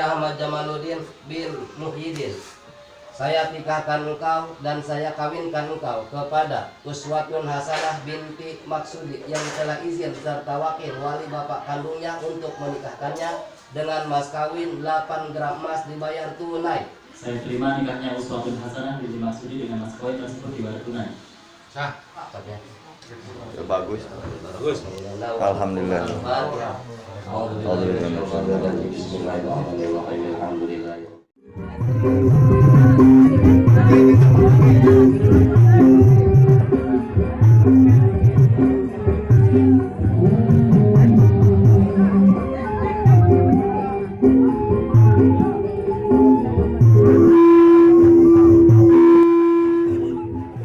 Ahmad Jamaluddin bin Muhyiddin, saya nikahkan engkau dan saya kawinkan engkau kepada Uswatun Hasanah binti Maksudi yang telah izin serta wakil wali bapak kandungnya untuk menikahkannya dengan mas kawin 8 gram emas dibayar tunai. Saya terima nikahnya Uswatun Hasanah binti Maksudi dengan mas kawin tersebut dibayar tunai. Sah. Ya, bagus. Alhamdulillah.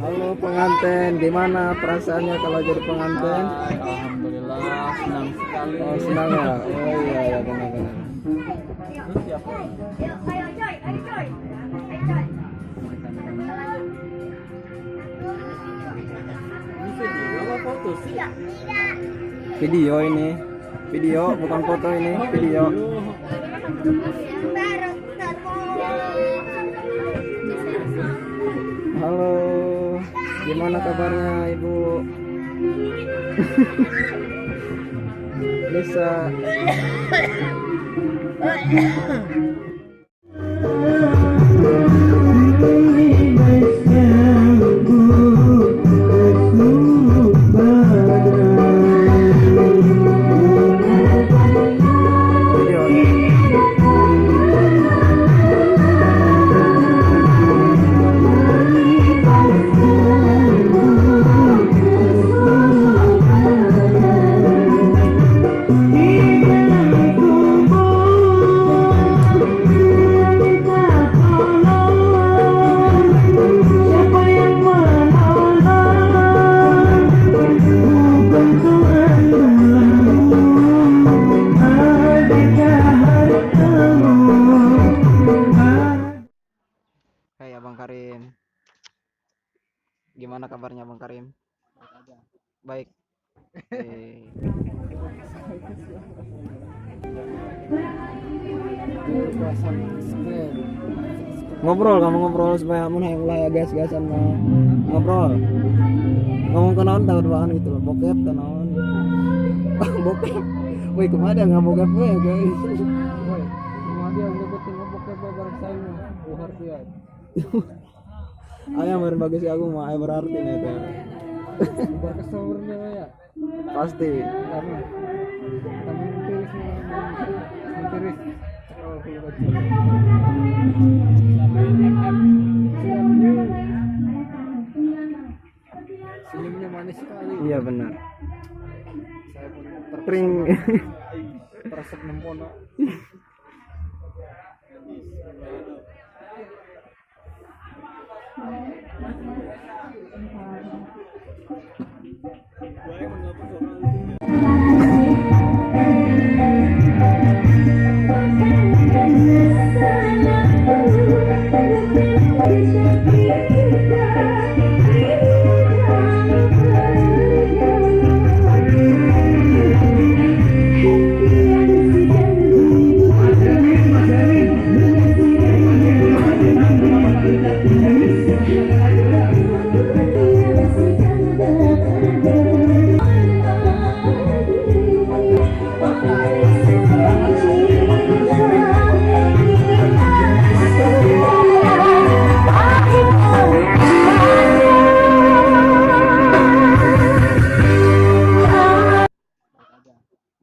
Halo pengantin, gimana perasaannya kalau jadi pengantin? Alhamdulillah senang sekali. Oh senang ya? Oh iya ya benar-benar. Video ini, video bukan foto ini, video. Halo, gimana kabarnya Ibu? Bisa. Hai Abang Karim, gimana kabarnya Abang Karim? Baik. Ngobrol, kamu ngobrol supaya mun yang lah ya gas-gasan mau ngobrol. Ngomong kenaon tahu doang gitu loh, bokep kenaon. Bokep. Woi, kemana nggak bokep gue ya guys? Woi, kemana yang nyebutin bokep bareng saya mah. Berarti ya. Ayam bagus si aku mah berarti nih teh. Berkesaurnya ya. Pasti. Karena kami tulis oh senyumnya manis sekali. Iya benar. Saya pun terpring teresep nempono.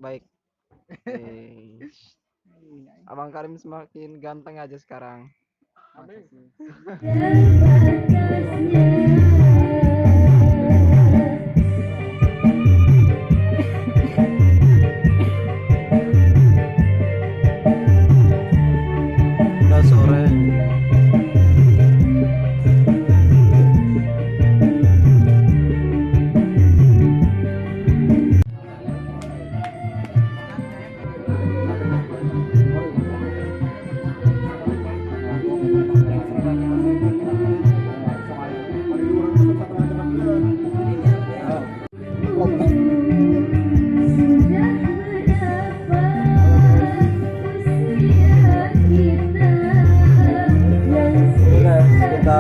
Baik. Abang Karim semakin ganteng aja sekarang. Udah sore.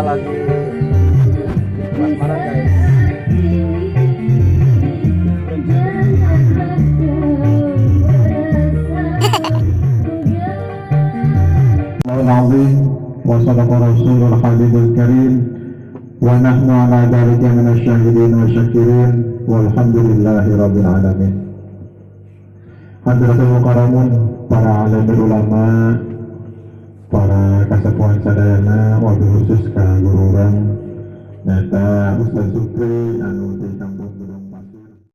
lagi prasmanan guys. العظيم وصدق رسول الحبيب الكريم ونحن على ذلك من الشاهدين والشاكرين والحمد لله رب العالمين. Hadratul Mukarramun, para alim ulama, para kasepuhan sadayana, wabil khusus ka guru urang nyata Ustaz Supri anu tingkang